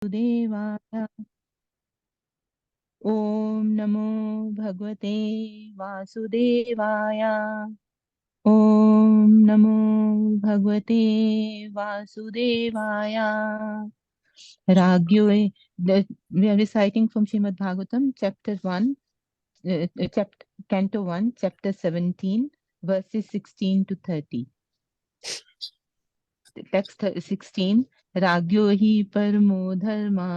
देवाय ॐ नमो भगवते वासुदेवाय ॐ नमो भगवते वासुदेवाय राज्ञो we are reciting from Srimad Bhagavatam chapter 1 chapter canto 1 chapter 17 verses 16 to 30 text 16 राज्ञो हि परमो धर्मा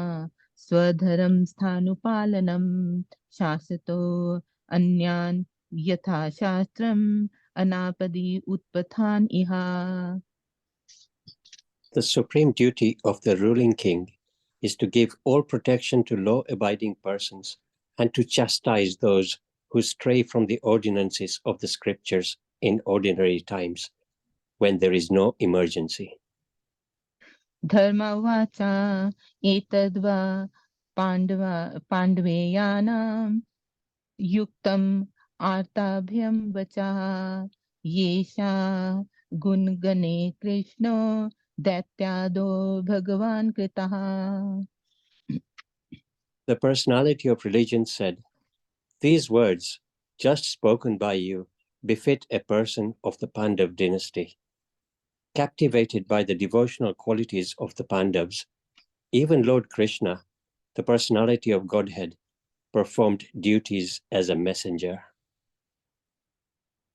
स्वधर्म स्थानुपालनम शासतो अन्यान् यथा शास्त्रम अनापदि उत्पथान इहा. The supreme duty of the ruling king is to give all protection to law-abiding persons and to chastise those who stray from the ordinances of the scriptures in ordinary times, when there is no emergency. धर्मवाचा एतद्वा पाण्डवेयानां युक्तम् आर्ताभ्यं वचः येषा गुणगणे कृष्णो दैत्यादो भगवान् कृतः. The personality of religion said, "These words, just spoken by you, befit a person of the Pandav dynasty. Captivated by the devotional qualities of the Pandavas, even Lord Krishna, the personality of Godhead, performed duties as a messenger."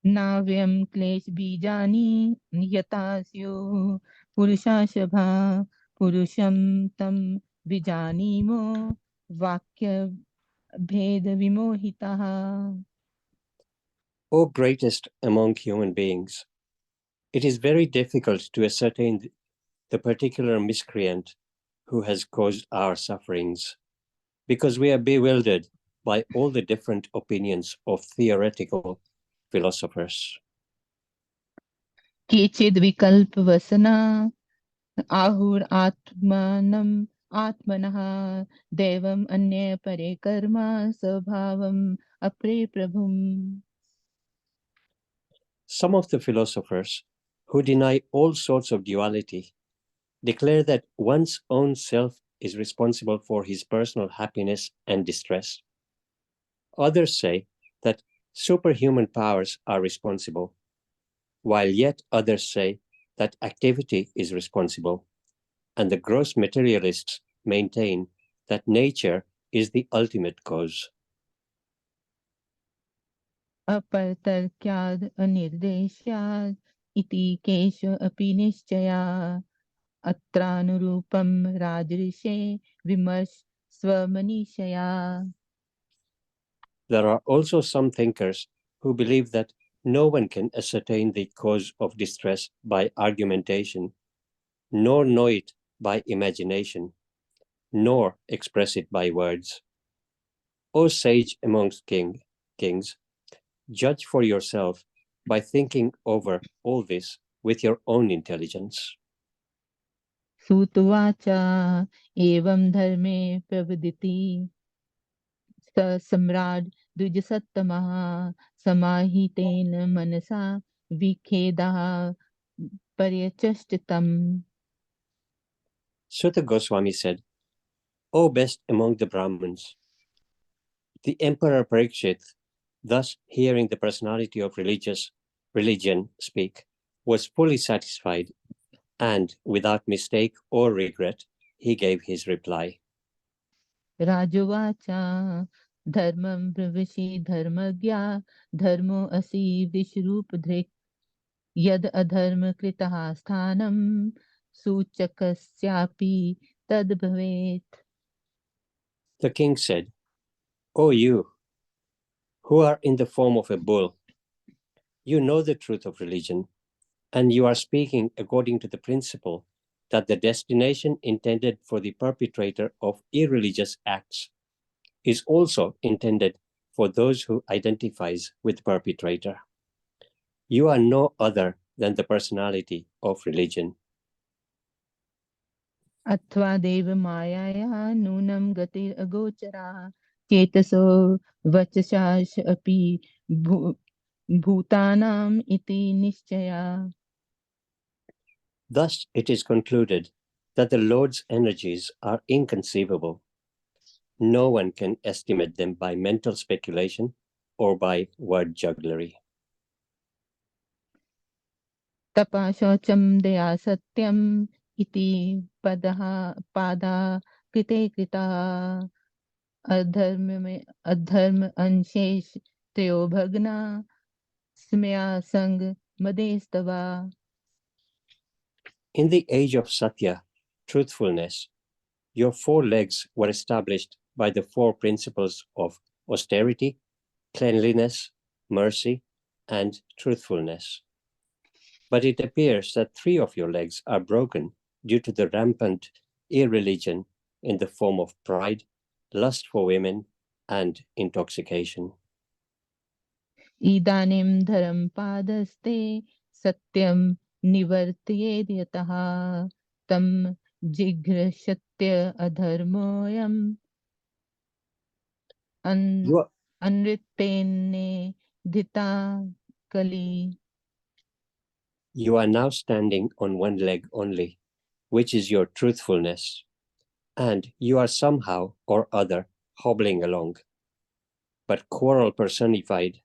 नाव्यं क्लेश बीजानि यथा स्युः पुरुषाशभा पुरुषं तं विजानीमो वाक्य भेद विमोहितः. O greatest among human beings, it is very difficult to ascertain the particular miscreant who has caused our sufferings, because we are bewildered by all the different opinions of theoretical philosophers. केचिद् विकल्पवसना आहुर आत्मानं आत्मनः दैवम् अन्ये परे कर्म स्वभावम् अपरे प्रभुम्. Some of the philosophers who deny all sorts of duality declare that one's own self is responsible for his personal happiness and distress. Others say that superhuman powers are responsible, while yet others say that activity is responsible, and the gross materialists maintain that nature is the ultimate cause. अपरतर्क्याद् अनिर्देश्याद् इति केश अपि निश्चया अत्रानुरूपं राजऋषे विमर्श स्वमनीषया. There are also some thinkers who believe that no one can ascertain the cause of distress by argumentation, nor know it by imagination, nor express it by words. O sage amongst kings, judge for yourself by thinking over all this with your own intelligence. सूतवाच एवं धर्मे प्रवदिति स सम्राट् द्विजसत्तमः समाहितेन मनसा विखेदः पर्यचष्टितम्. Suta Goswami said, "O best among the Brahmins, the Emperor Parikshit, thus hearing the personality of religion speak, was fully satisfied, and without mistake or regret, he gave his reply." राजोवाच धर्मं प्रविशि धर्मज्ञा धर्मो असि विश्वरूपधृक् यद् अधर्म कृतः स्थानं सूचकस्यापि तद् भवेत्. The king said, "O you, who are in the form of a bull, you know the truth of religion, and you are speaking according to the principle that the destination intended for the perpetrator of irreligious acts is also intended for those who identifies with the perpetrator. You are no other than the personality of religion." अथवा देव मायाया नूनं गतिर् अगोचरा चेतसो वचसाश अपि भूतानाम् इति निश्चया. Thus it is concluded that the Lord's energies are inconceivable. No one can estimate them by mental speculation or by word jugglery. तपा शौचं दया सत्यम् इति पदः पादा कृते कृता अधर्म अंशेष त्रयो भग्ना स्मया संग मदेस्तवा. In the age of Satya, truthfulness, your 4 legs were established by the 4 principles of austerity, cleanliness, mercy, and truthfulness. But it appears that 3 of your legs are broken due to the rampant irreligion in the form of pride, lust for women, and intoxication. इदानीं धर्म पादस्ते सत्यं निवर्तयेद् यतः तं जिघ्रशत्य अधर्मोऽयम् अनृतेन्ने धिता कली. You are now standing on 1 leg only, which is your truthfulness, and you are somehow or other hobbling along. But quarrel personified,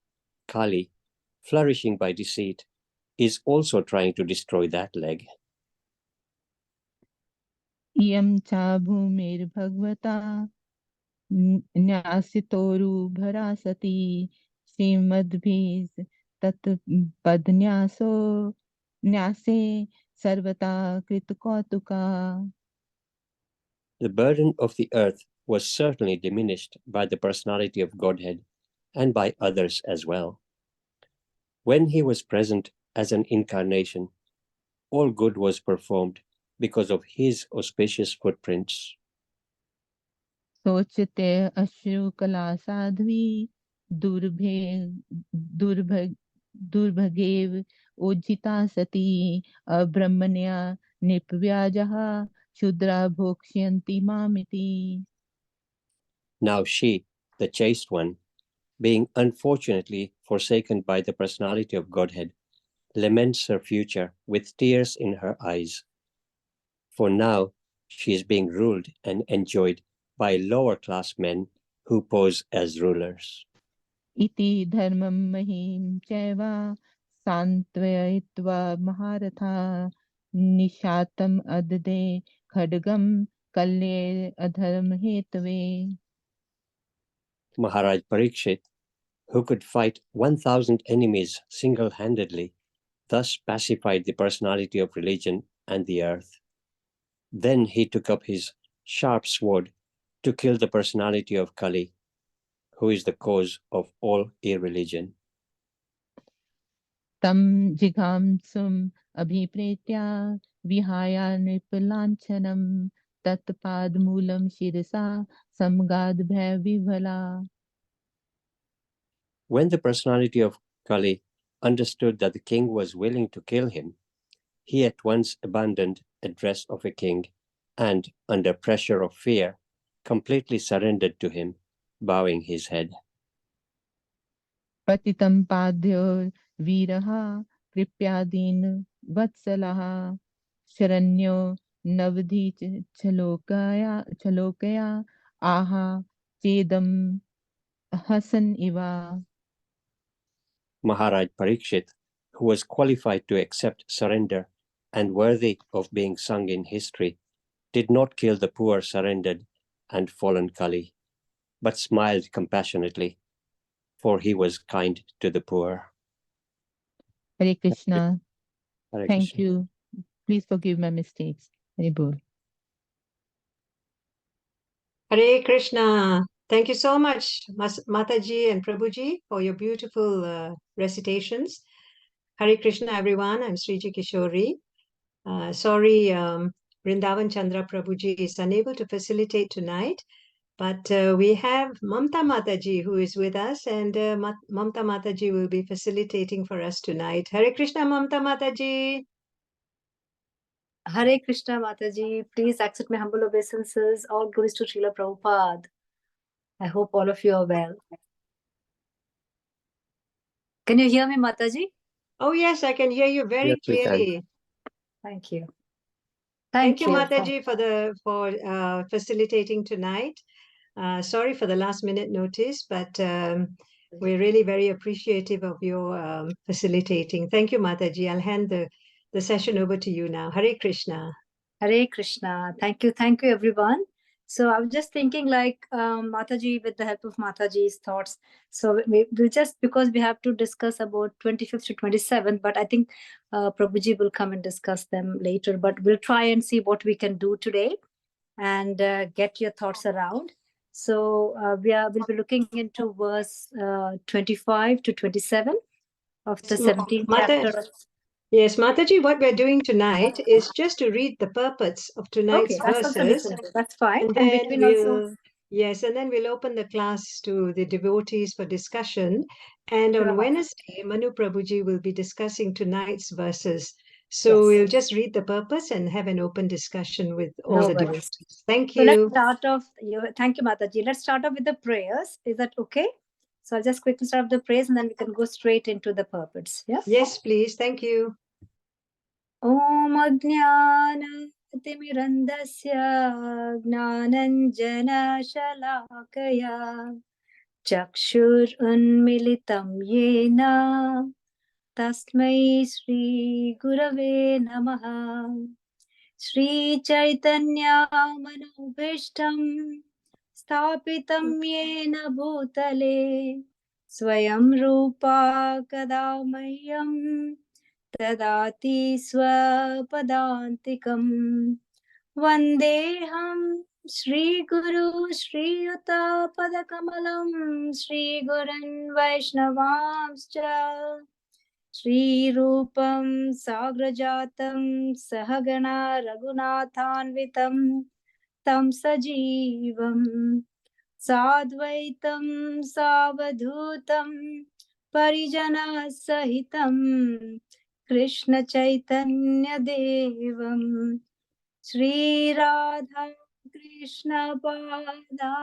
Kali, flourishing by deceit, is also trying to destroy that leg. इयं चा भूमिर्भगवता न्यासितोरुभरा सती श्रीमद्भिः तत्पदन्यासो न्यासे सर्वथा कृतकौतुका. The burden of the earth was certainly diminished by the personality of Godhead and by others as well. When he was present as an incarnation, all good was performed because of his auspicious footprints. सोचते अश्रुकला साध्वी दुर्भे दुर्भग दुर्भगेव ओजिता सती अब्रह्मण्या निपव्याजः क्षुद्रा भोक्ष्यन्ति मामिति. Now she, the chaste one, being unfortunately forsaken by the personality of Godhead, laments her future with tears in her eyes. For now she is being ruled and enjoyed by lower class men who pose as rulers. इति धर्मं महीं चैव सान्त्वयित्वा महारथा निशातम् अददे खड्गं कल्ये अधर्महेतवे. Maharaj Parikshit, who could fight 1,000 enemies single-handedly, thus pacified the personality of religion and the earth. Then he took up his sharp sword to kill the personality of Kali, who is the cause of all irreligion. तं जिघांसुम् अभिप्रेत्या विहाया नृपलाञ्छनं तत्पादमूलं शिरसा समगाद्भयविह्वला. When the personality of Kali understood that the king was willing to kill him, he at once abandoned a dress of a king and, under pressure of fear, completely surrendered to him, bowing his head. पतितं पाद्यो वीरः कृप्यादीन वत्सलः शरण्यो नवधि छलोकया आहा चेदं Hasan Eva. Maharaj Parikshit, who was qualified to accept surrender and worthy of being sung in history, did not kill the poor surrendered and fallen Kali, but smiled compassionately, for he was kind to the poor. Hare Krishna. Hare Thank Krishna. you. Please forgive my mistakes. Hare Bol. Hare Krishna. Thank you so much, Mataji and Prabhuji, for your beautiful recitations. Hare Krishna, everyone. I'm Sriji Kishori. Sorry, Vrindavan Chandra Prabhuji is unable to facilitate tonight, but we have Mamta Mataji who is with us, and Mamta Mataji will be facilitating for us tonight. Hare Krishna, Mamta Mataji. Hare Krishna, Mataji. Please accept my humble obeisances. All glories to Srila Prabhupada. I hope all of you are well. Can you hear me, Mataji? Oh, yes, I can hear you very Yes, we can. clearly. Thank you. Thank you, you. Mataji, for facilitating tonight. Sorry for the last minute notice, but we're really very appreciative of your facilitating. Thank you, Mataji. I'll hand the session over to you now. Hare Krishna. Hare Krishna. Thank you, everyone. So I was just thinking, like, Mataji, with the help of Mataji's thoughts. So we'll just, because we have to discuss about 25th to 27th, but I think Prabhuji will come and discuss them later. But we'll try and see what we can do today and get your thoughts around. So we'll be looking into verse 25 to 27 of the 17th chapter. Yes, Mataji, what we're doing tonight is just to read the purports of tonight's verses. That's fine. And then we'll open the class to the devotees for discussion. And on Wednesday, Manu Prabhuji will be discussing tonight's verses. So we'll just read the purpose and have an open discussion with all the devotees. Thank you. So let's start off. Thank you, Mataji. Let's start off with the prayers. Is that okay? So I'll just quickly start off the prayers and then we can go straight into the purports. Yeah? Yes, please. Thank you. Om Ajnana-timirandasya Gnananjana Shalakaya Chakshur Unmilitam Yena Tasmai Shri Gurave Namaha Shri Chaitanya Manobhishtam Sthapitam Yena Bhutale Swayam Rupa Kadamayam Tadati Swapadantikam Vandeham Shri Guru Shri Yuta Padakamalam Shri Gurun Vaishnavamscha Shri Rupam Sagrajatam Sahagana Raghunathanvitam Tam Sajivam Sadvaitam Savadhutam Parijana Sahitam Krishna Chaitanya Devam Shri Radha Krishna Pada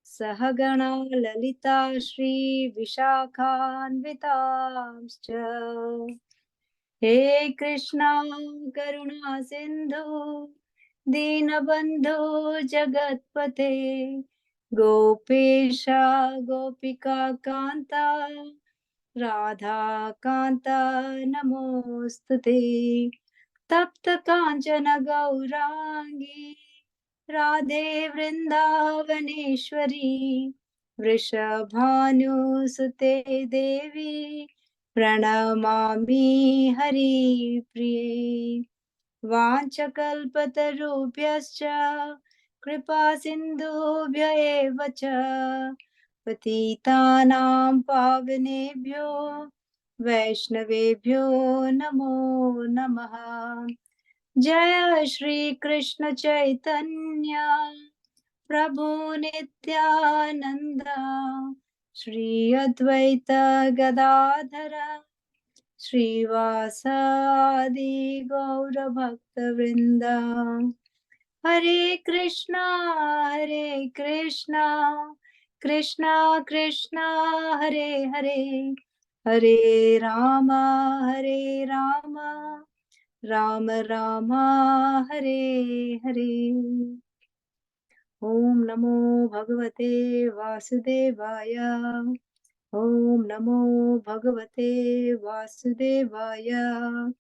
Sahagana Lalita Shri Vishakhanvitamscha He Krishna Karuna Sindhu Dinabandhu Jagatpate Gopesha Gopika Kanta Radha Kanta Namostute Tapta Kanchana Gaurangi Radhe Vrindavaneshwari Vrishabhanu Sute Devi Pranamami Hari Priye Vanchakalpatarubhyascha Kripa Sindhubhya eva cha Patitanam Pavanebhyo Vaishnavebhyo Namo Namaha Jaya Shri Krishna Chaitanya Prabhu Nityananda Shri Advaita Gadadhara Srivasadi Gaura Bhakta Vrinda Hare Krishna Krishna Krishna Hare Hare Hare Rama Rama Rama Hare Hare Om Namo Bhagavate Vasudevaya Om Namo Bhagavate Vasudevaya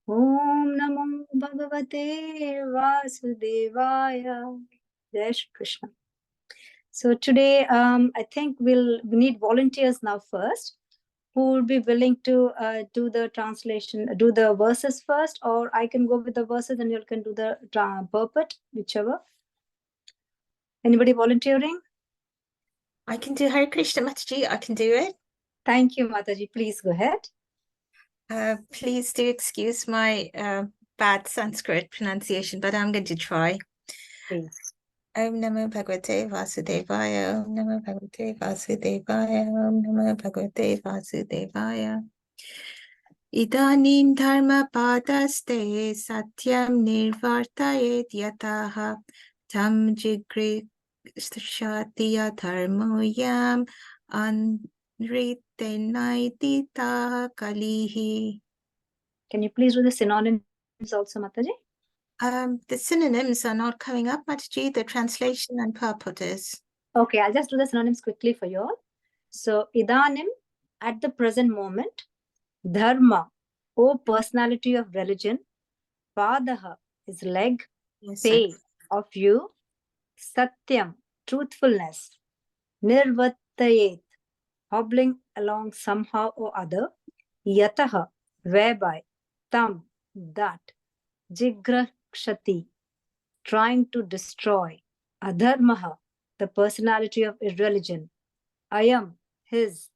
Om Namo Bhagavate Vasudevaya Jai Shri Krishna. So today I think we need volunteers now first who will be willing to do the translation, do the verses first, or I can go with the verses and you can do the purport, whichever. Anybody volunteering? I can do Hare Krishna, Mataji. I can do it. Thank you, Mataji. Please go ahead. Please do excuse my bad Sanskrit pronunciation, but I'm going to try. Please. Om Namo Bhagavate Vasudevaya. Om Namo Bhagavate Vasudevaya. Om Namo Bhagavate Vasudevaya. Idanim dharma padaste satyam nirvartayet yataha tam jigri shatiya dharmoyam anritenaitita kalihi. Can you please do the synonym also, Mataji? The synonyms are not coming up, Mataji. The translation and purport is. Okay, I'll just do the synonyms quickly for you all. So, idanim, at the present moment. Dharma, O personality of religion. Padaha is leg, Yes, pay of you. Satyam, truthfulness. Nirvatayet, hobbling along somehow or other. Yataha, whereby. Tam, that. Jigrakshati, trying to destroy. Adharmaha, the personality of irreligion. Ayam, his.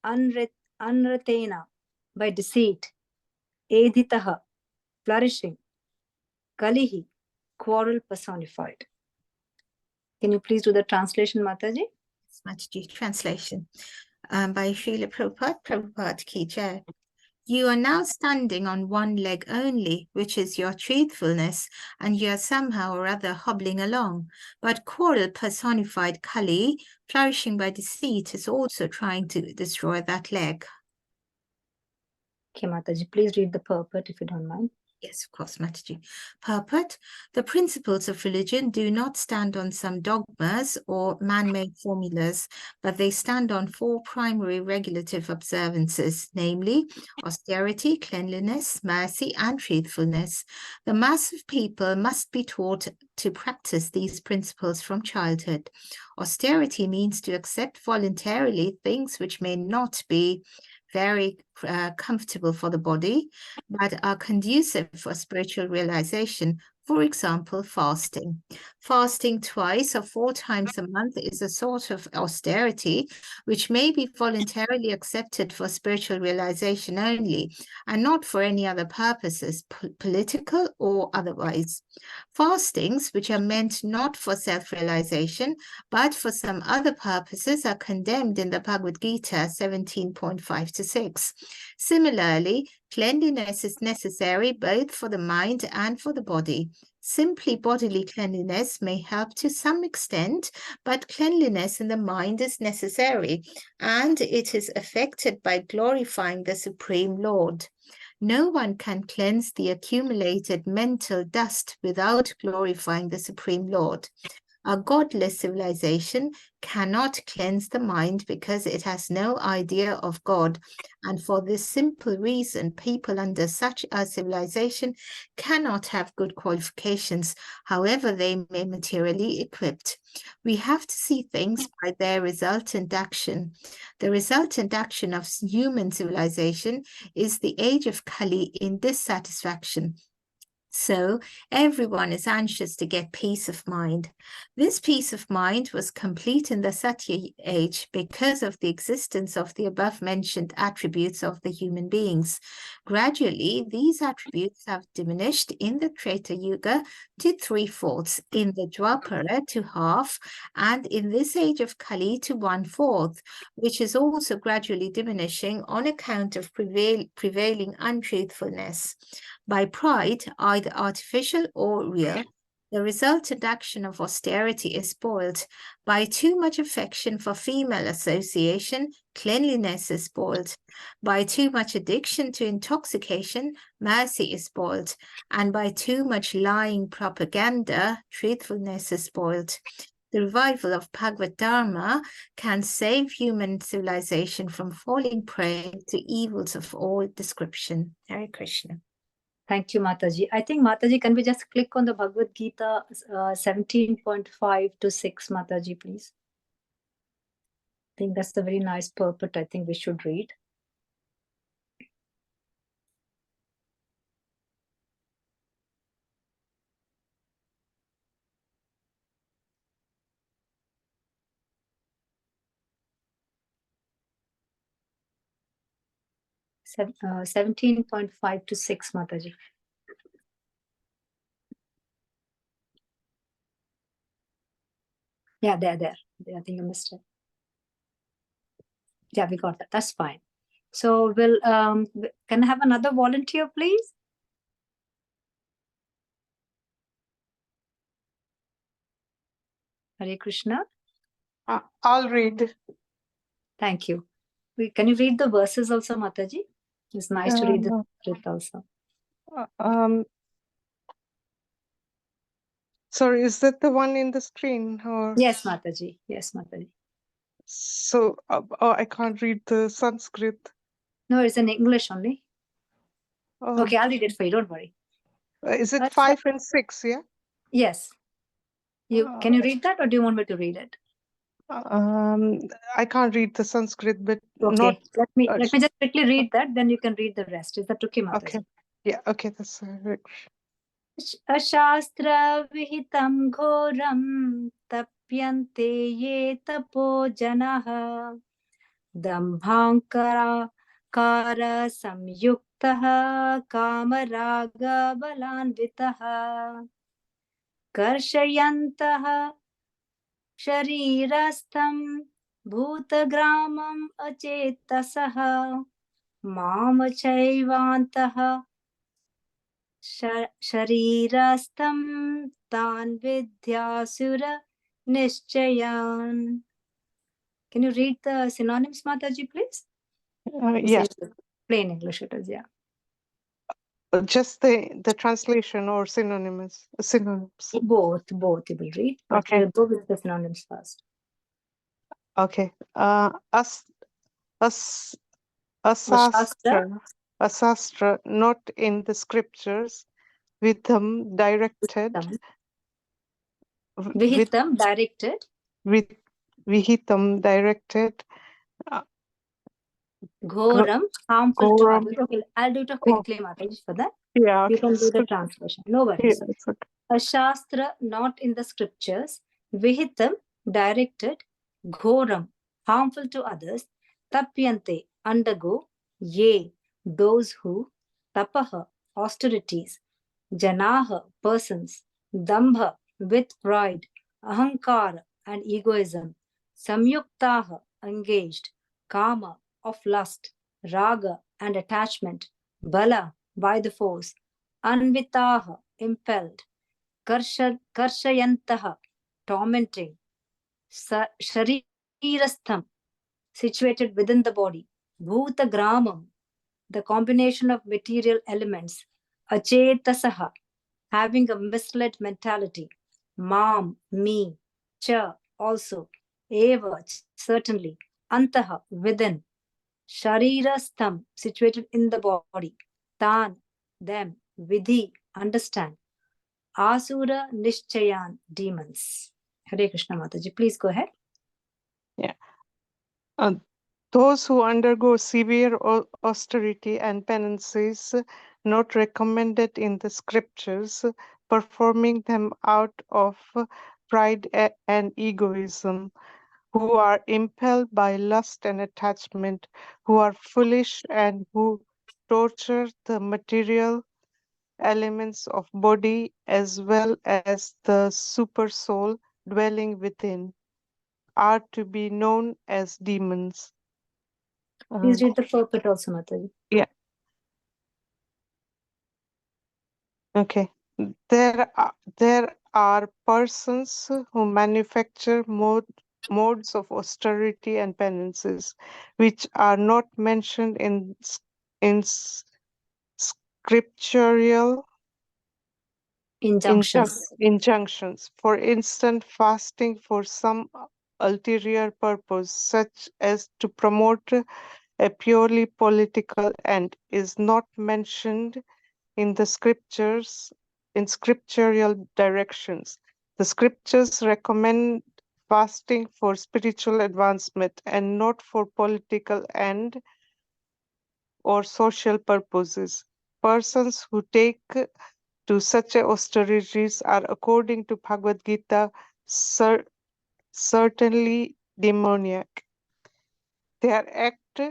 Anratena, by deceit. Editaha, flourishing. Kalihi, quarrel personified. Can you please do the translation, Mataji? Yes, Mataji. Translation by Srila Prabhupada, Prabhupada Ki Jai. You are now standing on one leg only, which is your truthfulness, and you are somehow or other hobbling along. But quarrel personified Kali, flourishing by deceit, is also trying to destroy that leg. Okay, Mataji, please read the purport if you don't mind. Yes, of course, Mataji. Purport: the principles of religion do not stand on some dogmas or man-made formulas, but they stand on four primary regulative observances, namely austerity, cleanliness, mercy, and truthfulness. The mass of people must be taught to practice these principles from childhood. Austerity means to accept voluntarily things which may not be very comfortable for the body, but are conducive for spiritual realization. For example, fasting. Fasting twice or 4 times a month is a sort of austerity which may be voluntarily accepted for spiritual realization only, and not for any other purposes, political or otherwise. Fastings, which are meant not for self-realization, but for some other purposes, are condemned in the Bhagavad Gita 17.5-6. Similarly, cleanliness is necessary both for the mind and for the body. Simply bodily cleanliness may help to some extent, but cleanliness in the mind is necessary, and it is affected by glorifying the Supreme Lord. No one can cleanse the accumulated mental dust without glorifying the Supreme Lord. A godless civilization cannot cleanse the mind because it has no idea of God. And for this simple reason, people under such a civilization cannot have good qualifications, however they may materially equipped. We have to see things by their resultant action. The resultant action of human civilization is the age of Kali in dissatisfaction. So everyone is anxious to get peace of mind. This peace of mind was complete in the Satya age because of the existence of the above-mentioned attributes of the human beings. Gradually, these attributes have diminished in the Treta Yuga to 3/4, in the Dwapara to half, and in this age of Kali to 1/4, which is also gradually diminishing on account of prevailing untruthfulness. By pride, either artificial or real, the resultant action of austerity is spoiled. By too much affection for female association, cleanliness is spoiled. By too much addiction to intoxication, mercy is spoiled. And by too much lying propaganda, truthfulness is spoiled. The revival of Bhagavad Dharma can save human civilization from falling prey to evils of all description. Hare Krishna. Thank you, Mataji. I think, Mataji, can we just click on the Bhagavad Gita 17.5-6, Mataji, please? I think that's a very nice purport. I think we should read. Uh, 17.5-6, Mataji. Yeah, there. I think I missed it. Yeah, we got that. That's fine. So we'll can I have another volunteer, please? Hare Krishna. I'll read. Thank you. Can you read the verses also, Mataji? It's nice to read the script also. Sorry, is that the one in the screen? Or Yes, Mataji. Yes, Mataji. so I can't read the Sanskrit. No, it's in English only. Oh, Okay, I'll read it for you. Don't worry. is it Uh, 5 and 6? Yeah. Yes. Can you read that, or do you want me to read it? I can't read the Sanskrit, but Okay. not. Let me just quickly read that. Then you can read the rest. Is that okay, Mataji? Okay. Yeah. Okay. That's अशास्त्रविहितं घोरं तप्यन्ते ये तपो जनः दम्भाङ्कारसंयुक्तः कामरागबलान्वितः कर्षयन्तः शरीरस्थं भूतग्रामम् अचेतसः मामचैवान्तः शरीरस्थं तान् विद्यासुर निश्चयान्. Can you read the synonyms, Mataji, please? yeah. Plain English it is, yeah. Just the translation or synonyms. Both you will read, but Okay. we'll go with the synonyms first. Okay. Asastra, not in the scriptures, Vidham directed. Vihitam directed. Vihitam directed. Ghoram harmful to others. Okay, I'll do it quickly, Mataji, for that. Yeah. You can do the translation. No worries. Yeah, it's okay. A shastra not in the scriptures, vihitam directed, ghoram harmful to others, tapyante undergo, ye those who, tapaha austerities, janaha persons, dambha with pride, ahankara and egoism, samyuktaha engaged, kama of lust, raga and attachment, bala by the force, anvitaha impelled, Karshayantaha, tormenting, Sharirastham, situated within the body, Bhuta Gramam, the combination of material elements, Achetasaha, having a misled mentality, Mam, me, Cha, also, Eva, certainly, Antaha, within, Sharirastham, situated in the body, Tan, them, Vidhi, understand, Asura Nishchayan, demons. Hare Krishna Mataji, please go ahead. Yeah. Those who undergo severe austerity and penances not recommended in the scriptures, performing them out of pride and egoism, who are impelled by lust and attachment, who are foolish and who torture the material elements of body as well as the super soul dwelling within, are to be known as demons. Please read the purport also, Mataji. Yeah. Okay. There are persons who manufacture modes of austerity and penances, which are not mentioned in scriptural injunctions. For instance, fasting for some ulterior purpose, such as to promote a purely political end, is not mentioned in the scriptures, in scriptural directions. The scriptures recommend fasting for spiritual advancement and not for political end or social purposes. Persons who take to such austerities are, according to Bhagavad Gita, certainly demoniac. Their act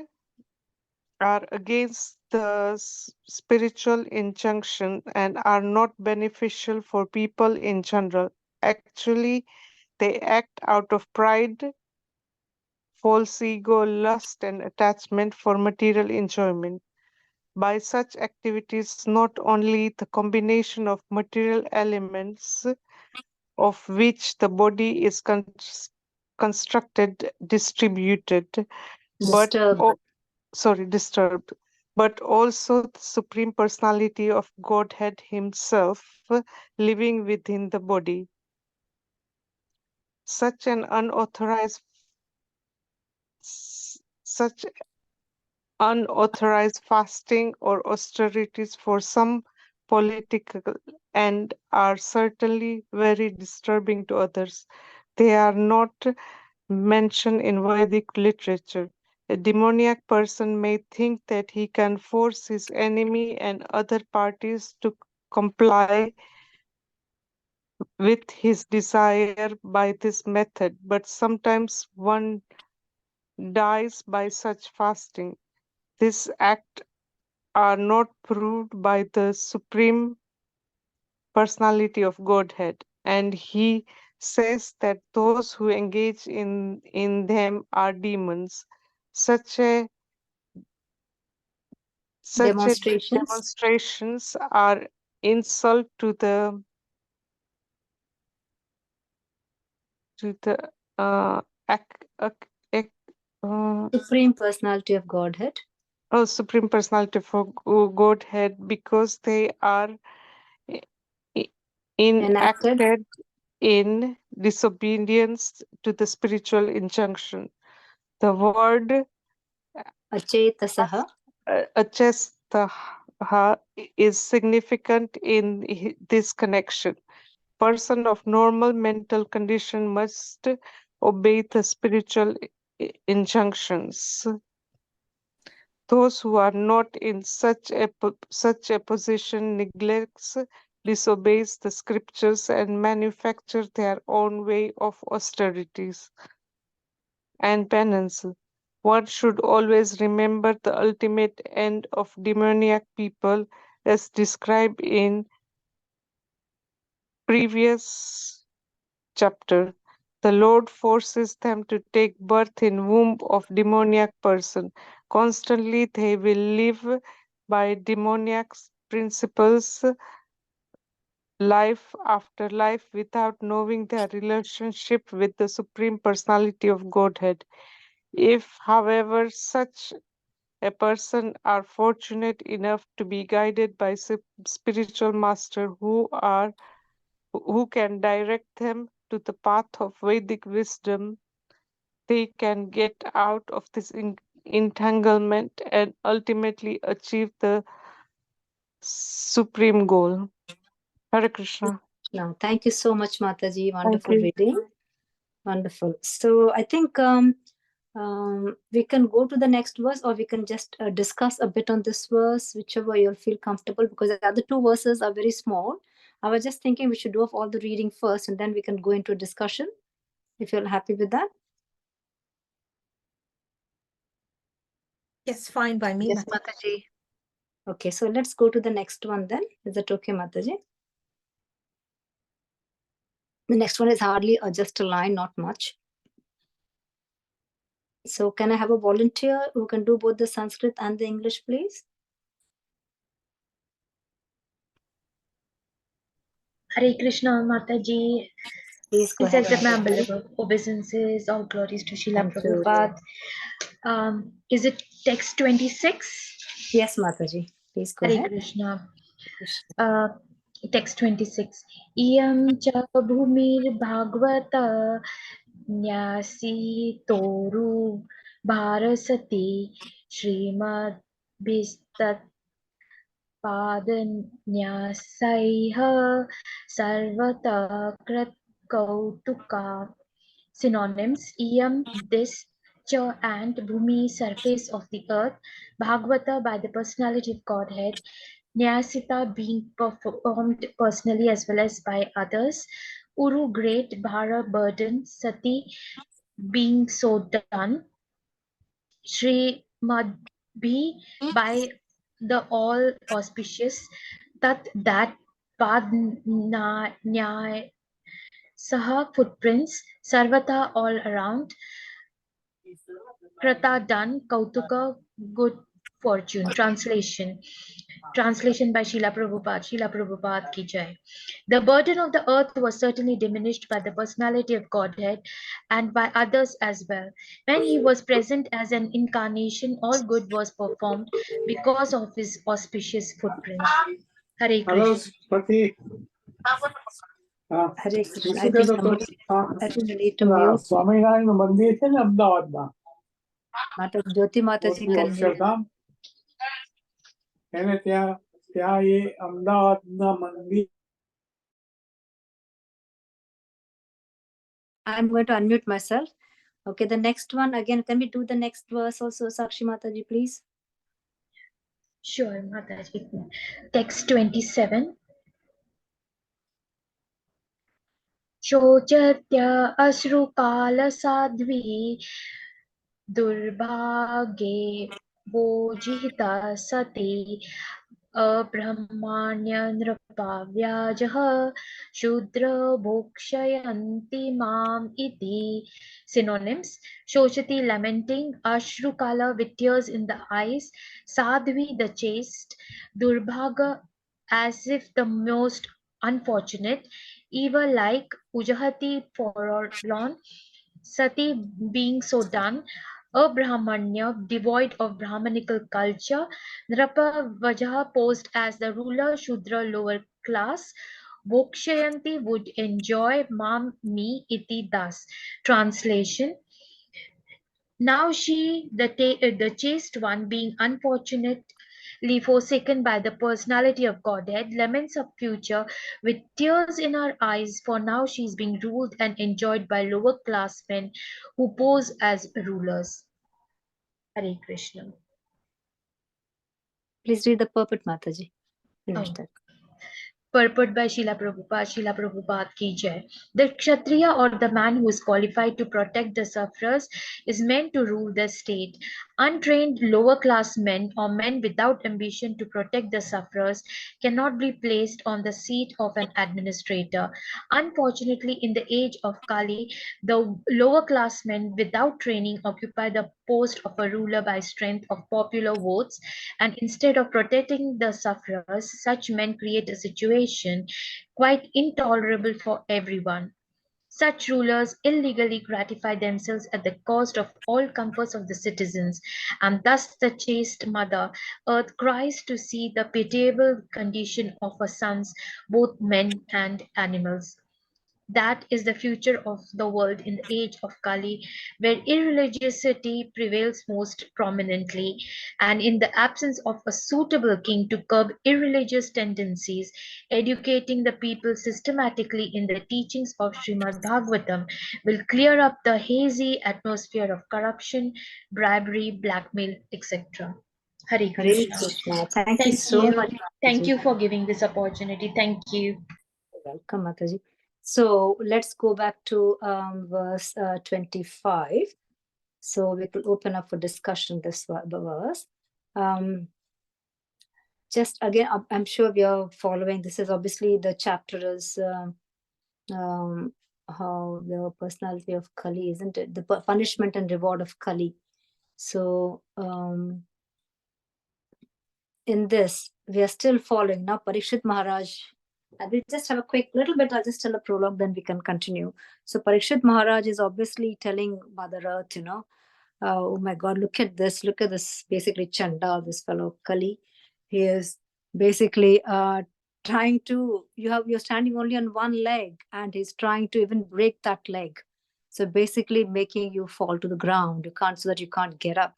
are against the spiritual injunction and are not beneficial for people in general. Actually, they act out of pride, false ego, lust, and attachment for material enjoyment. By such activities, not only the combination of material elements of which the body is constructed, distributed, but disturbed. but also the Supreme Personality of Godhead Himself living within the body. Such an such unauthorized fasting or austerities for some political end are certainly very disturbing to others. They are not mentioned in Vedic literature. A demoniac person may think that he can force his enemy and other parties to comply with his desire by this method, but sometimes one dies by such fasting. This act are not proved by the Supreme Personality of Godhead, and he says that those who engage in them are demons. Such a Demonstrations. demonstrations are insult to the ac- ac- Supreme Personality of Godhead. Supreme Personality of Godhead, because they are i- Enacted. enacted in disobedience to the spiritual injunction. The word Achetasaha. achestaha is significant in this connection. Person of normal mental condition must obey the spiritual injunctions. Those who are not in such a position neglects, disobeys the scriptures, and manufacture their own way of austerities and penance. One should always remember the ultimate end of demoniac people as described in previous chapter. The Lord forces them to take birth in womb of demoniac person. Constantly they will live by demoniac principles life after life without knowing their relationship with the Supreme Personality of Godhead. If, however, such a person are fortunate enough to be guided by spiritual master who can direct them to the path of Vedic wisdom, they can get out of this entanglement and ultimately achieve the supreme goal. Hare Krishna. Now, thank you so much, Mataji. Thank Wonderful you. reading. Wonderful. So I think we can go to the next verse, or we can just discuss a bit on this verse, whichever you'll feel comfortable, because the other two verses are very small. I was just thinking we should do all the reading first, and then we can go into a discussion, if you're happy with that. Yes, fine by me. Yes, Mataji. Okay, so let's go to the next one then. Is that okay, Mataji? The next one is hardly just a line, not much. So can I have a volunteer who can do both the Sanskrit and the English, please? Hare Krishna, Mataji. Please go This ahead. is my Mataji. humble obeisances, all glories to Srila Thank you. Prabhupada. Is it text 26? Yes, Mataji. Please go Hare ahead. Krishna. Text 26. Iyam cha bhumir bhagavata nyasi toru bharasati Srimad Bhistat पादन्यासैः सर्वतः कृत्कौतुका. Synonyms: Iyam, this, Cha, and Bhumi, surface of the earth, Bhagavata, by the personality of Godhead, Nyasita, being performed personally as well as by others, Uru, great, Bhara, burden, Sati, being so done, Shri Madhvi, by the all auspicious, that Pad Nyay Saha, footprints, Sarvata, all around, Krata, done, Kautuka, good fortune. Translation by Srila Prabhupada. Srila Prabhupada ki jai. The burden of the earth was certainly diminished by the personality of Godhead and by others as well. When he was present as an incarnation, all good was performed because of his auspicious footprint. Hare Krishna. Hare Krishna. I think we need to mute. Jyoti Mataji can mute. I'm going to unmute myself. Okay, the next one again. Can we do the next verse also, Sakshi Mataji, please? Sure, Mataji. Text 27. शोचत्य अश्रुकालसाध्वी दुर्भागे भोजिता सती अब्रह्मण्यनृपाव्याजः शूद्र भोक्षयन्ति माम् इति. Synonyms: Shochati, lamenting; Ashrukala, with tears in the eyes; Sadhvi, the chaste; Durbhaga, as if the most unfortunate; evil like; Ujahati, forlorn; Sati, being so done; Abrahmanya, devoid of Brahmanical culture; Nrapa Vajaha, posed as the ruler; Shudra, lower class; Bokshayanti, would enjoy; Mam, me, iti, thus. Translation: Now she, the chaste one, being unfortunately forsaken by the personality of Godhead, laments her future with tears in her eyes, for now she is being ruled and enjoyed by lower class men who pose as rulers. Hare Krishna. Please read the purport, Mataji. Finish Oh. that. Purport by Srila Prabhupada ki jai. The Kshatriya, or the man who is qualified to protect the sufferers, is meant to rule the state. Untrained lower class men or men without ambition to protect the sufferers cannot be placed on the seat of an administrator. Unfortunately, in the age of Kali, the lower class men without training occupy the post of a ruler by strength of popular votes, and instead of protecting the sufferers, such men create a situation quite intolerable for everyone. Such rulers illegally gratify themselves at the cost of all comforts of the citizens, and thus the chaste mother earth cries to see the pitiable condition of her sons, both men and animals. That is the future of the world in the age of Kali, where irreligiosity prevails most prominently, and in the absence of a suitable king to curb irreligious tendencies, educating the people systematically in the teachings of Srimad Bhagavatam will clear up the hazy atmosphere of corruption, bribery, blackmail, etc. Hare Hare Krishna. Krishna. Thank you Thank so you. much, Thank Mataji. you for giving this opportunity. Thank you. Welcome, Mataji. So let's go back to verse 25. So we could open up for discussion this verse. Just again, I'm sure we are following. This is obviously the chapter is how the personality of Kali, isn't it? The punishment and reward of Kali. So in this, we are still following now. Parikshit Maharaj, and we just have a quick little bit. I'll just tell a prologue, then we can continue. So Parikshit Maharaj is obviously telling Mother Earth, oh my God, look at this, basically Chanda, this fellow Kali. He is basically trying to, you're standing only on one leg, and he's trying to even break that leg. So basically making you fall to the ground. So that you can't get up.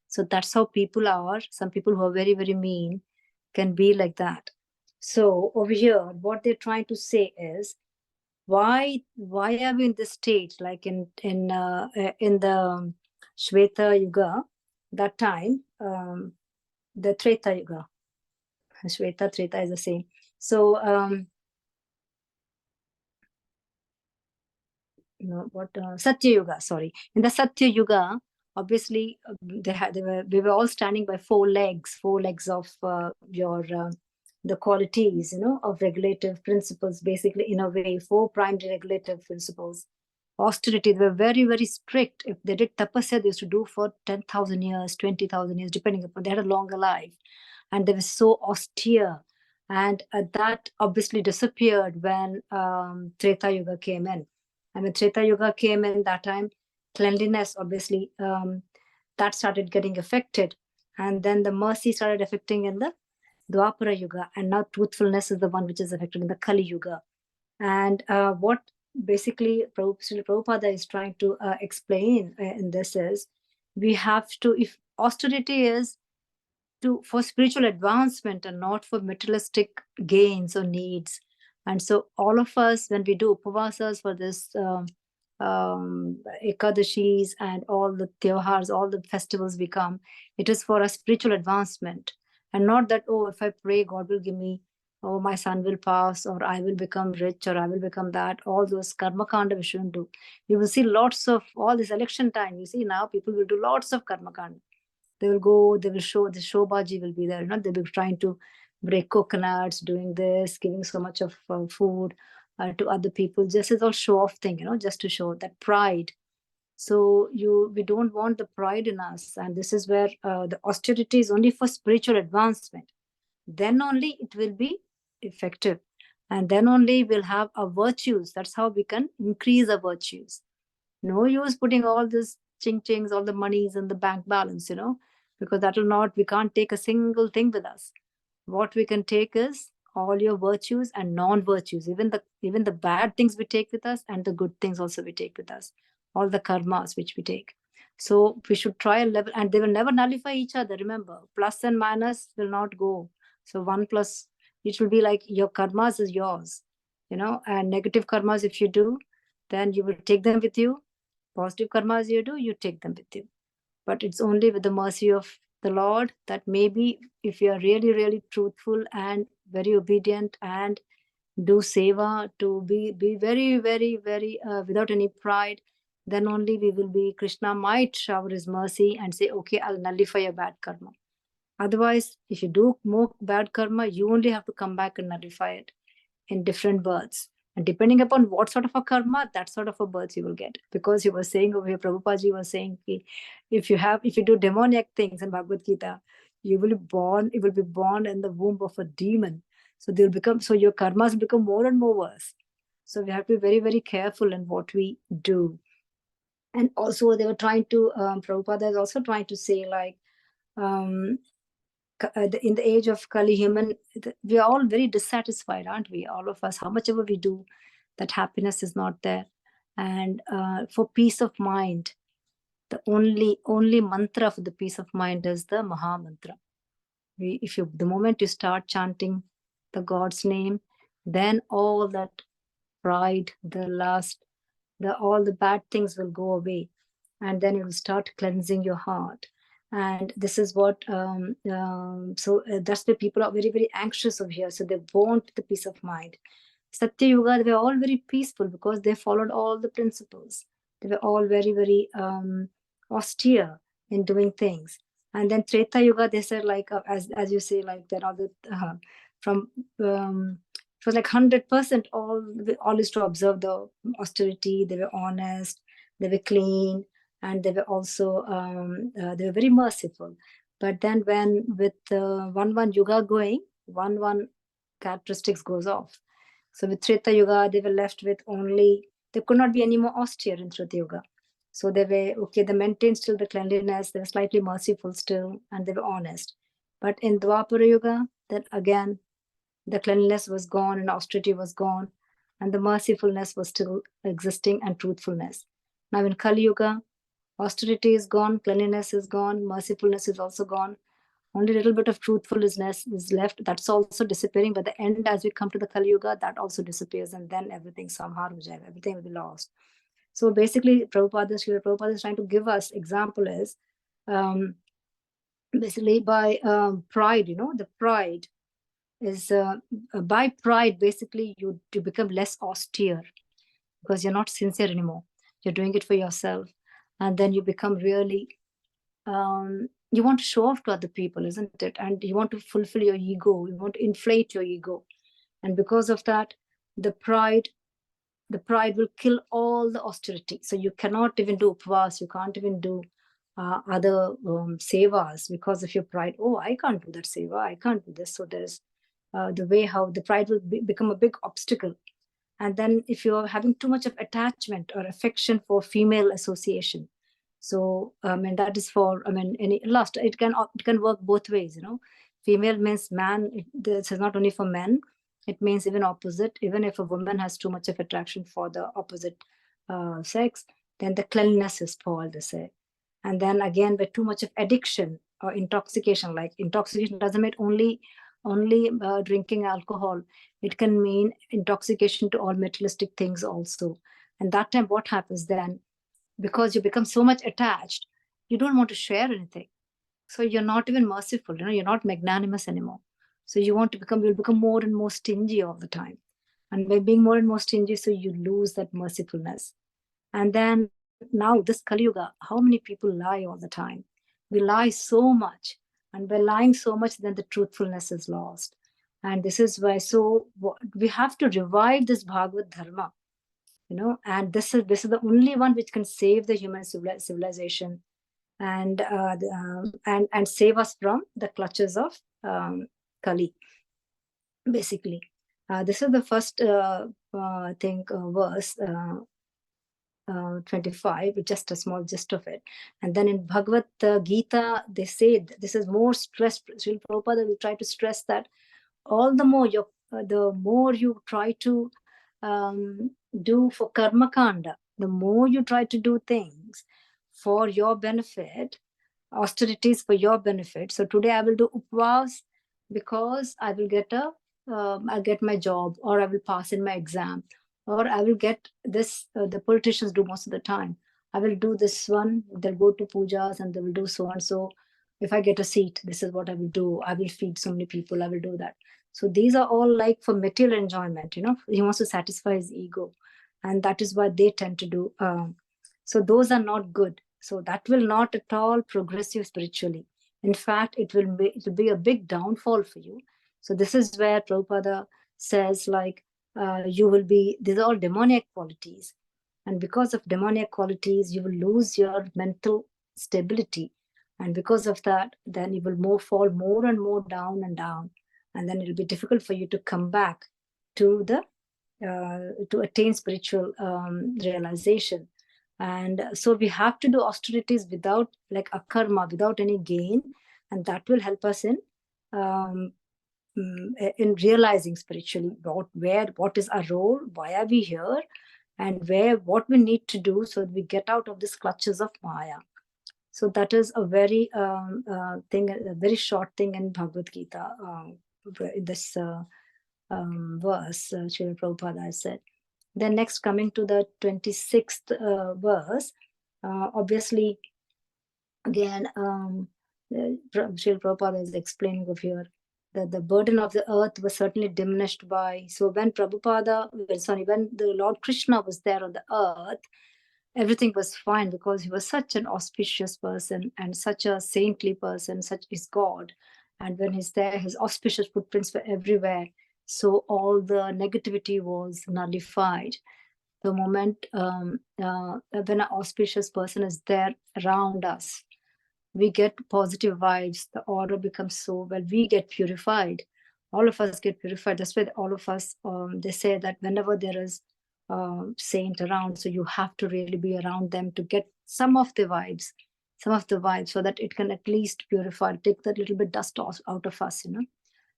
So that's how people are. Some people who are very, very mean can be like that. So over here, what they're trying to say is, why are we in this state? Like in the Shveta Yuga, that time, the Treta Yuga. Shveta, Treta is the same. So Satya Yuga, sorry. In the Satya Yuga, obviously we were all standing by four legs of the qualities, of regulative principles, basically in a way, four primary regulative principles. austerity. They were very, very strict. If they did tapasya, they used to do for 10,000 years, 20,000 years, depending upon, they had a longer life. And they were so austere. And that obviously disappeared when Treta Yuga came in. And when Treta Yuga came in, that time, cleanliness, obviously, that started getting affected. And then the mercy started affecting in the Dwapara Yuga. And now truthfulness is the one which is affected in the Kali Yuga. And what basically Srila Prabhupada is trying to explain in this is, we have to, if austerity is for spiritual advancement and not for materialistic gains or needs. And so all of us, when we do upavasas for this Ekadashis and all the Tyohars, all the festivals we come, it is for a spiritual advancement. And not that, oh, if I pray, God will give me, oh, my son will pass, or I will become rich, or I will become that. All those karma kanda we shouldn't do. You will see lots of, all this election time, you see now people will do lots of karma kanda. They will go, they will show, the showbaji will be there, you know, they'll be trying to break coconuts, doing this, giving so much of food to other people. Just as all show off thing, you know, just to show that pride. So we don't want the pride in us. And this is where the austerity is only for spiritual advancement. Then only it will be effective. And then only we'll have our virtues. That's how we can increase our virtues. No use putting all this ching-chings, all the monies in the bank balance, you know, because that will not, we can't take a single thing with us. What we can take is all your virtues and non-virtues, even the bad things we take with us, and the good things also we take with us, all the karmas which we take. So we should try a level, and they will never nullify each other. Remember, plus and minus will not go. So 1 plus, it will be like your karmas is yours, you know, and negative karmas if you do, then you will take them with you. Positive karmas you do, you take them with you. But it's only with the mercy of the Lord that maybe if you are really, really truthful and very obedient and do seva, to be very, very, very without any pride, then only we will be, Krishna might shower his mercy and say, okay, I'll nullify your bad karma. Otherwise, if you do more bad karma, you only have to come back and nullify it in different births. And depending upon what sort of a karma, that sort of a birth you will get. Because he was saying over here, Prabhupada was saying, if you do demoniac things in Bhagavad Gita, you will be born in the womb of a demon. So your karmas become more and more worse. So we have to be very, very careful in what we do. And also they were trying to, Prabhupada is also trying to say, like, in the age of Kali, we are all very dissatisfied, aren't we? All of us, how much ever we do, that happiness is not there. And for peace of mind, the only mantra for the peace of mind is the Maha Mantra. The moment you start chanting the God's name, then all that pride, the lust, all the bad things will go away. And then you will start cleansing your heart. And this is what, that's why people are very, very anxious over here. So they want the peace of mind. Satya Yuga, they were all very peaceful because they followed all the principles. They were all very, very austere in doing things. And then Treta Yuga, they said, like, as you say, like, they're all it was like 100%, all is to observe the austerity. They were honest, they were clean, and they were also they were very merciful. But then when with one yuga going, one characteristics goes off. So with Treta Yuga, they were left with only, there could not be any more austere in Treta Yuga. So they were, okay, they maintained still the cleanliness, they were slightly merciful still, and they were honest. But in Dwapara Yuga, then again, the cleanliness was gone and austerity was gone, and the mercifulness was still existing, and truthfulness. Now in Kali Yuga, austerity is gone, cleanliness is gone, mercifulness is also gone. Only a little bit of truthfulness is left. That's also disappearing. But the end, as we come to the Kali Yuga, that also disappears, and then everything samhar ho jayega, everything will be lost. So basically, Prabhupada is trying to give us example is basically by pride. The pride is by pride. Basically, you become less austere because you're not sincere anymore. You're doing it for yourself, and then you become really. You want to show off to other people, isn't it? And you want to fulfill your ego. You want to inflate your ego. And because of that, the pride the pride will kill all the austerity. So you cannot even do upvas, you can't even do other sevas because of your pride. Oh, I can't do that seva, I can't do this. So there's the way how the pride will become a big obstacle. And then if you're having too much of attachment or affection for female association, so and that is for, any lust, it can work both ways, Female means man. This is not only for men, it means even opposite. Even if a woman has too much of attraction for the opposite sex, then the cleanliness is spoiled, they say. And then again, with too much of addiction or intoxication, like intoxication doesn't mean only drinking alcohol. It can mean intoxication to all materialistic things also. And that time, what happens then? Because you become so much attached, you don't want to share anything. So you're not even merciful, you're not magnanimous anymore. So you'll become more and more stingy all the time. And by being more and more stingy, so you lose that mercifulness. And then now this Kali Yuga, how many people lie all the time? We lie so much. And by lying so much, then the truthfulness is lost. And this is why, so we have to revive this Bhagavad Dharma, and this is the only one which can save the human civilization and save us from the clutches of Kali, basically. This is the first verse, 25, just a small gist of it. And then in Bhagavad Gita, they say this is more stress. Srila Prabhupada will try to stress that all the more the more you try to do for karma kanda, the more you try to do things for your benefit, austerities for your benefit. So today I will do upvas because I will get I'll get my job, or I will pass in my exam, or I will get this. The politicians do most of the time. I will do this one. They'll go to pujas and they will do so and so. If I get a seat, this is what I will do. I will feed so many people. I will do that. So these are all like for material enjoyment. He wants to satisfy his ego, and that is what they tend to do. So those are not good. So that will not at all progress you spiritually. In fact, it will be a big downfall for you. So this is where Prabhupada says, like, you will be, these are all demoniac qualities. And because of demoniac qualities, you will lose your mental stability. And because of that, then you will fall more and more down and down. And then it'll be difficult for you to come back to the to attain spiritual realization. And so we have to do austerities without like a karma, without any gain, and that will help us in realizing spiritually what is our role, why are we here, and what we need to do so that we get out of these clutches of Maya. So that is a very a very short thing in Bhagavad Gita, in this verse, Srila Prabhupada has said. Then next, coming to the 26th verse, obviously, again, Srila Prabhupada is explaining over here that the burden of the earth was certainly diminished by, so when the Lord Krishna was there on the earth, everything was fine because he was such an auspicious person and such a saintly person, such is God. And when he's there, his auspicious footprints were everywhere. So all the negativity was nullified. The moment when an auspicious person is there around us, we get positive vibes, the aura becomes so well, we get purified. All of us get purified. That's why all of us, they say that whenever there is saint around, so you have to really be around them to get some of the vibes, so that it can at least purify, take that little bit dust out of us,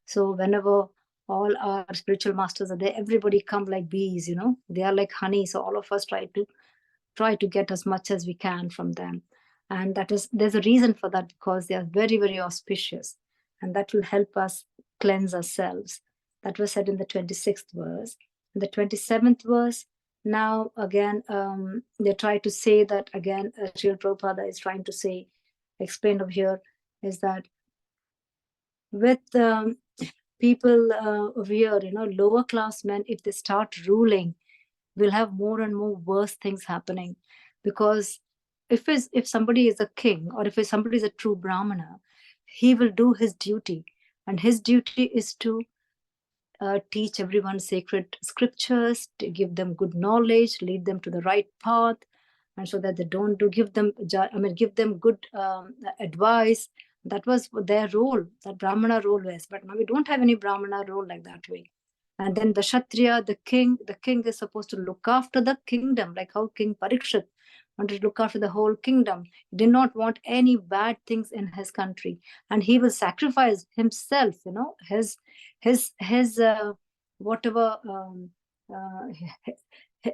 So whenever all our spiritual masters are there, everybody come like bees, they are like honey. So all of us try to get as much as we can from them. And there's a reason for that, because they are very, very auspicious, and that will help us cleanse ourselves. That was said in the 26th verse. In the 27th verse, now again, they try to say that again, Srila Prabhupada is trying to say, explained over here, is that with people over here, lower class men, if they start ruling, we'll have more and more worse things happening. Because if somebody is a king, or if somebody is a true Brahmana, he will do his duty, and his duty is to teach everyone sacred scriptures, to give them good knowledge, lead them to the right path, and so that they don't do give them good advice. That was their role, that Brahmana role was. But now we don't have any Brahmana role like that way. And then the Kshatriya, the king is supposed to look after the kingdom, like how King Parikshit wanted to look after the whole kingdom. He did not want any bad things in his country, and he will sacrifice himself, his whatever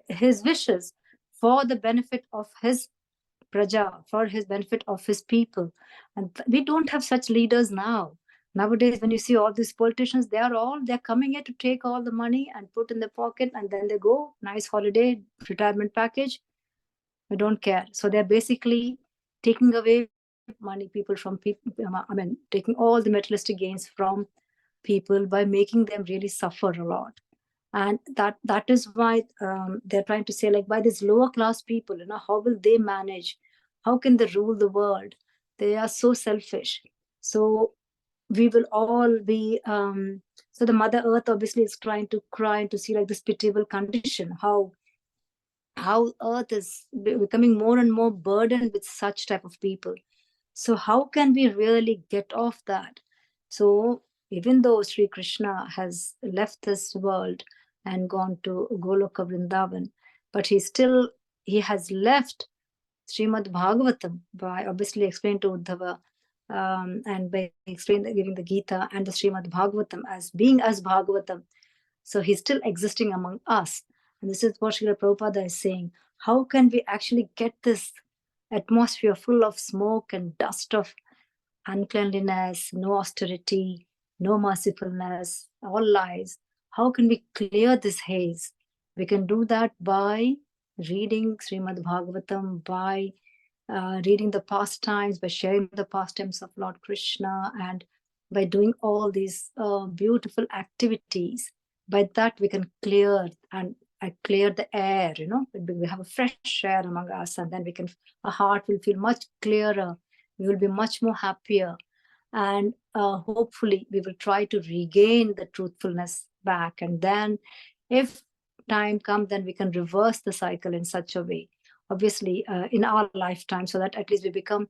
his wishes for the benefit of his praja, for his benefit of his people. And we don't have such leaders now. Nowadays, when you see all these politicians, they're coming here to take all the money and put in their pocket, and then they go, nice holiday, retirement package. We don't care. So they're basically taking away money people from people. Taking all the materialistic gains from people by making them really suffer a lot. And that is why they're trying to say, like, by these lower class people, how will they manage? How can they rule the world? They are so selfish. So we will all be so the Mother Earth obviously is trying to cry and to see, like, this pitiable condition, how Earth is becoming more and more burdened with such type of people. So how can we really get off that? So even though Sri Krishna has left this world and gone to Goloka Vrindavan, but he has left Srimad Bhagavatam by obviously explained to Uddhava, and by giving the Gita and the Srimad Bhagavatam as being as Bhagavatam. So he's still existing among us. And this is what Srila Prabhupada is saying. How can we actually get this atmosphere full of smoke and dust of uncleanliness, no austerity, no mercifulness, all lies? How can we clear this haze? We can do that by reading Srimad Bhagavatam, by reading the pastimes, by sharing the pastimes of Lord Krishna, and by doing all these beautiful activities. By that we can clear the air, we have a fresh air among us, and then our heart will feel much clearer. We will be much more happier, and hopefully we will try to regain the truthfulness back. And then if time comes, then we can reverse the cycle in such a way, obviously in our lifetime, so that at least we become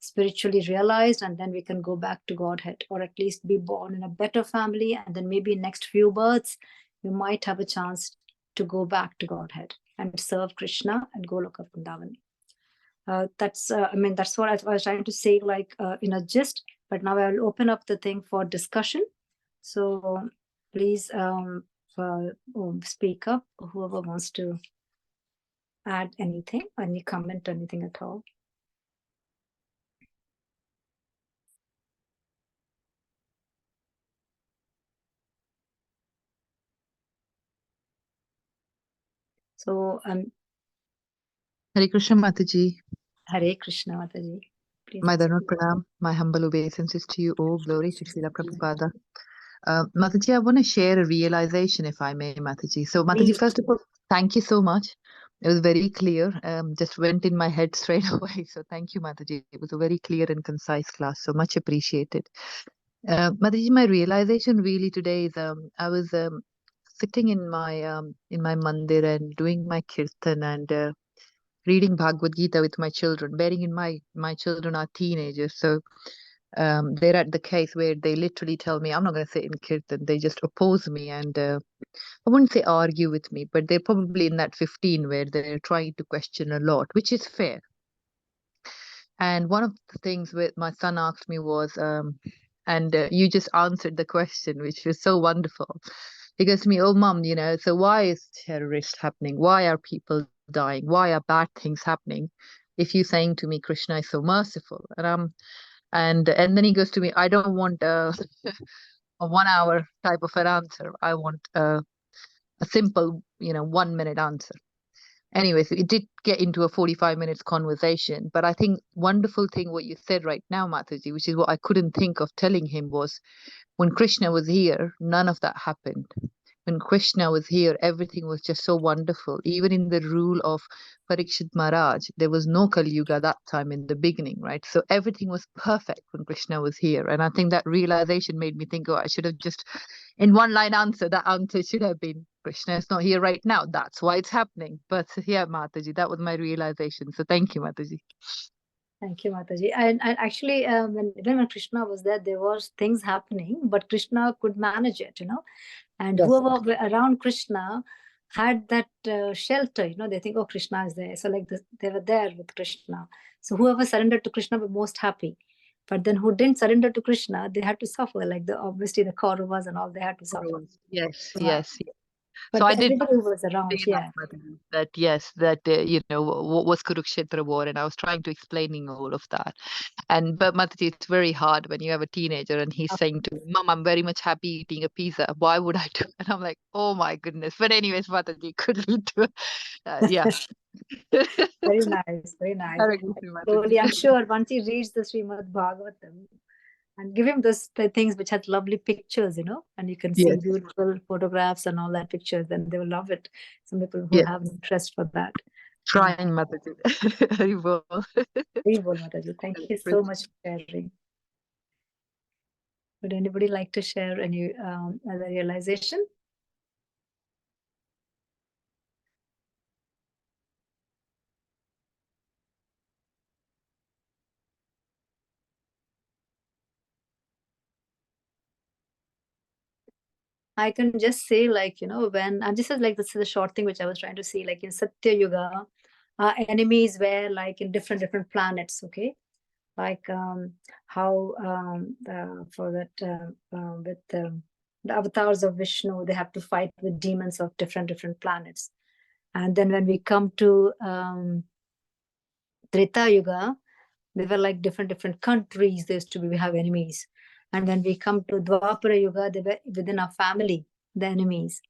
spiritually realized, and then we can go back to Godhead, or at least be born in a better family, and then maybe next few births we might have a chance to go back to Godhead and serve Krishna and Goloka Vrindavan. That's what I was trying to say, like in a gist. But now I will open up the thing for discussion. So please speak up, whoever wants to add anything, any comment, anything at all. So Hare Krishna Mataji. Hare Krishna Mataji. Please. My Dharma Pranam, my humble obeisances to you. All glory to Srila Prabhupada. Mataji, I want to share a realization, if I may, Mataji. So, Mataji, first of all, thank you so much. It was very clear. Just went in my head straight away. So, thank you, Mataji. It was a very clear and concise class. So much appreciated. Mataji, my realization really today is I was sitting in my mandir and doing my kirtan and reading Bhagavad Gita with my children, bearing in mind my children are teenagers. So they're at the case where they literally tell me, I'm not going to sit in kirtan. They just oppose me and I wouldn't say argue with me, but they're probably in that 15 where they're trying to question a lot, which is fair. And one of the things that my son asked me was, and you just answered the question, which was so wonderful. He goes to me, oh, Mum, so why is terrorist happening? Why are people dying? Why are bad things happening? If you're saying to me, Krishna is so merciful. And then he goes to me, I don't want a 1 hour type of an answer. I want a simple, 1 minute answer. Anyway, so it did get into a 45 minutes conversation. But I think wonderful thing what you said right now, Mataji, which is what I couldn't think of telling him, was when Krishna was here, none of that happened. When Krishna was here, everything was just so wonderful. Even in the rule of Parikshit Maharaj, there was no Kali Yuga that time in the beginning, right? So everything was perfect when Krishna was here. And I think that realization made me think, oh, I should have just in one line answer, the answer should have been Krishna is not here right now. That's why it's happening. But yeah, Mataji, that was my realization. So thank you, Mataji. Thank you, Mataji. And actually, when Krishna was there was things happening, but Krishna could manage it, And Yes. whoever were around Krishna had that shelter, they think, oh, Krishna is there. So like they were there with Krishna. So whoever surrendered to Krishna were most happy. But then who didn't surrender to Krishna, they had to suffer. Like obviously the Kauravas and all, they had to suffer. Yes, Yeah. yes. But So I did everybody who was around, say yeah. that yes, that what was Kurukshetra war, and I was trying to explaining all of that. And but Mataji, it's very hard when you have a teenager and he's saying to me, Mom, I'm very much happy eating a pizza. Why would I do? And I'm like, oh my goodness. But anyways, Mataji could lead to yeah. Very nice, very nice. Slowly, I'm sure once he reads the Srimad Bhagavatam, and give him the things which had lovely pictures, and you can see beautiful photographs and all that pictures, then they will love it. Some people who have an interest for that. Trying, Mataji. Haribol. Haribol, Mataji. Thank you so much for sharing. Would anybody like to share any other realization? I can just say, like, when, and this is the short thing which I was trying to see, like in Satya Yuga, our enemies were like in different planets, okay? Like how for that with the avatars of Vishnu, they have to fight with demons of different planets. And then when we come to Treta Yuga, they were like different countries. There used to be, we have enemies. And when we come to Dwapara Yuga, they were within our family, the enemies.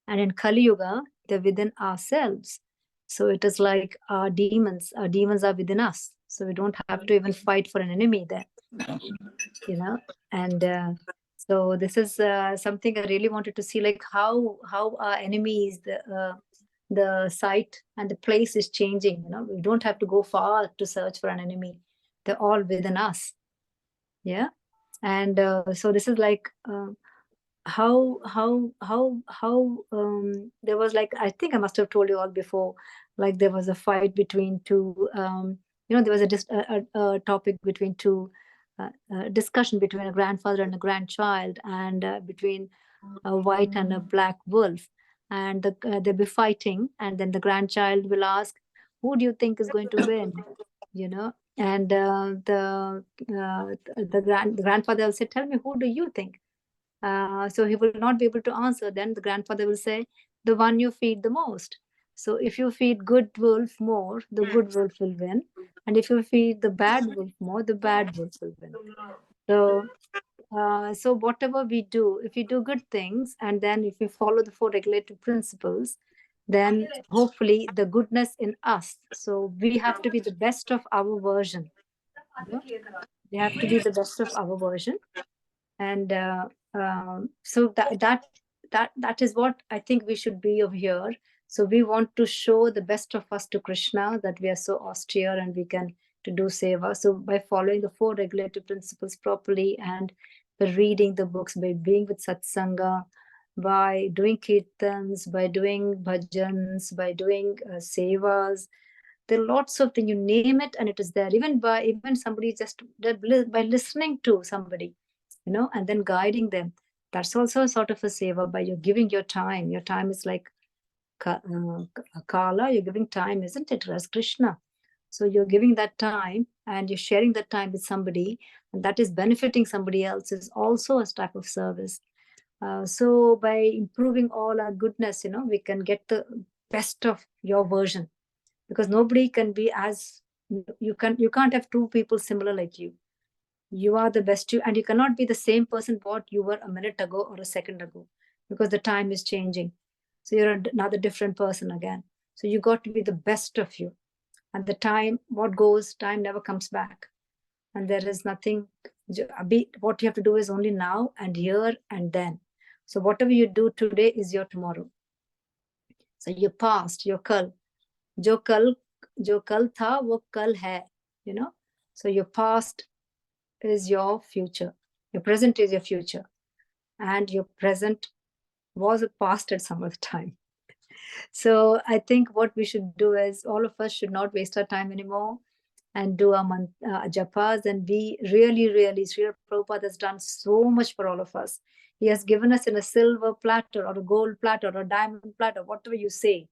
And in Kali Yuga, they're within ourselves. So it is like our demons are within us. So we don't have to even fight for an enemy there, And so this is something I really wanted to see, like how our enemies, the site and the place is changing. We don't have to go far to search for an enemy. They're all within us. Yeah. And so this is like how there was, like, I think I must have told you all before, like there was a fight between two there was a topic between two discussion between a grandfather and a grandchild, and between a white and a black wolf, and they'll be fighting, and then the grandchild will ask, who do you think is going to win, and the grandfather will say, tell me, who do you think? So he will not be able to answer. Then the grandfather will say, the one you feed the most. So if you feed good wolf more, the good wolf will win. And if you feed the bad wolf more, the bad wolf will win. So whatever we do, if we do good things, and then if we follow the 4 regulative principles, then hopefully the goodness in us. So we have to be the best of our version. We have to be the best of our version. And so that is what I think we should be over here. So we want to show the best of us to Krishna, that we are so austere and we can to do seva. So by following the 4 regulative principles properly, and by reading the books, by being with satsanga, by doing kirtans, by doing bhajans, by doing sevas, there are lots of things, you name it and it is there. Even somebody just by listening to somebody, and then guiding them, that's also a sort of a seva. By you giving your time is like kala, you're giving time, isn't it, as Krishna? So you're giving that time and you're sharing that time with somebody, and that is benefiting somebody else, is also a type of service. So by improving all our goodness, we can get the best of your version, because nobody can be as you can't have 2 people similar like you. You are the best you, and you cannot be the same person what you were a minute ago or a second ago, because the time is changing. So you're another different person again. So you got to be the best of you. And the time, what goes, time never comes back. And there is nothing, what you have to do is only now and here and then. So whatever you do today is your tomorrow. So your past, your kal, jo kal tha, wo kal hai, So your past is your future. Your present is your future. and your present was a past at some other time. So I think what we should do is all of us should not waste our time anymore and do our japas, and be really, really, Srila Prabhupada has done so much for all of us. He has given us in a silver platter or a gold platter or a diamond platter, whatever you say,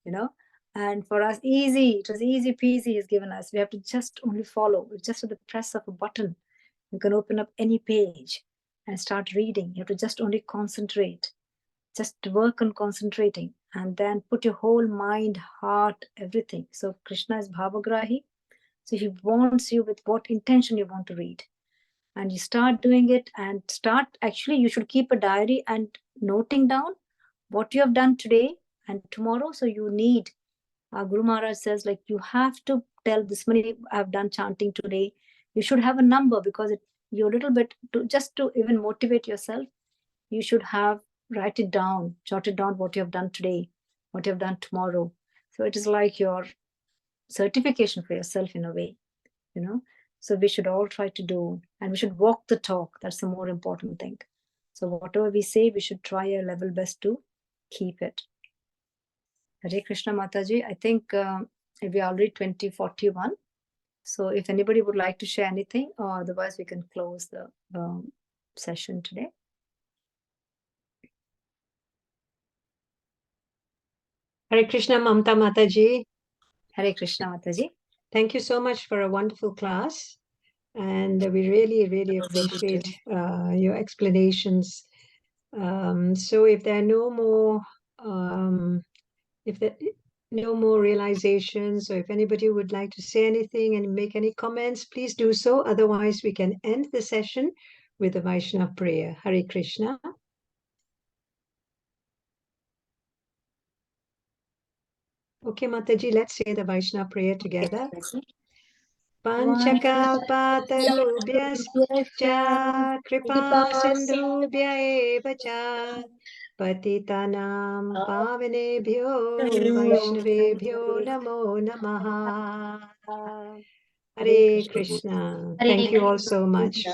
you know. And for us, it was easy peasy he's given us. We have to just only follow. It's just at the press of a button. You can open up any page and start reading. You have to just only concentrate. Just work on concentrating and then put your whole mind, heart, everything. So Krishna is Bhavagrahi. So he wants you with what intention you want to read. And you start doing it and actually you should keep a diary and noting down what you have done today and tomorrow. So you need, Guru Maharaj says, like, you have to tell this many I've done chanting today. You should have a number, because you're a little bit, just to even motivate yourself, you should write it down, jot it down what you have done today, what you have done tomorrow. So it is like your certification for yourself in a way, you know. So we should all try to do, and we should walk the talk. That's the more important thing. So whatever we say, we should try our level best to keep it. Hare Krishna, Mataji. I think we are already 20:41. So if anybody would like to share anything, or otherwise we can close the session today. Hare Krishna, Mamta Mataji. Hare Krishna, Mataji. Thank you so much for a wonderful class. And we really, really appreciate your explanations. So if there are no more realizations, or if anybody would like to say anything and make any comments, please do so. Otherwise, we can end the session with a Vaishnava prayer. Hare Krishna. Okay, Mataji, let's say the Vaishnava prayer together. Panchkalpatarubhyascha kripa sindhubhya eva cha patitanam pavanebhyo vaishnavebhyo namo namaha. Hare Krishna. Thank you all so much.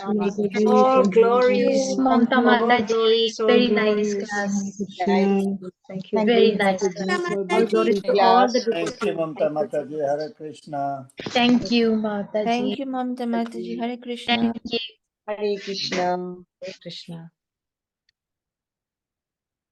All glories, Mamta all Mataji, glories, all very nice glories. class. Thank you. Very nice class. All glories to all the devotees. Thank you, Mamta Mataji. Hare Krishna. Thank you, Mataji. Thank you, Mamta Mataji. Hare Krishna. Thank you. Hare Krishna. Hare Krishna.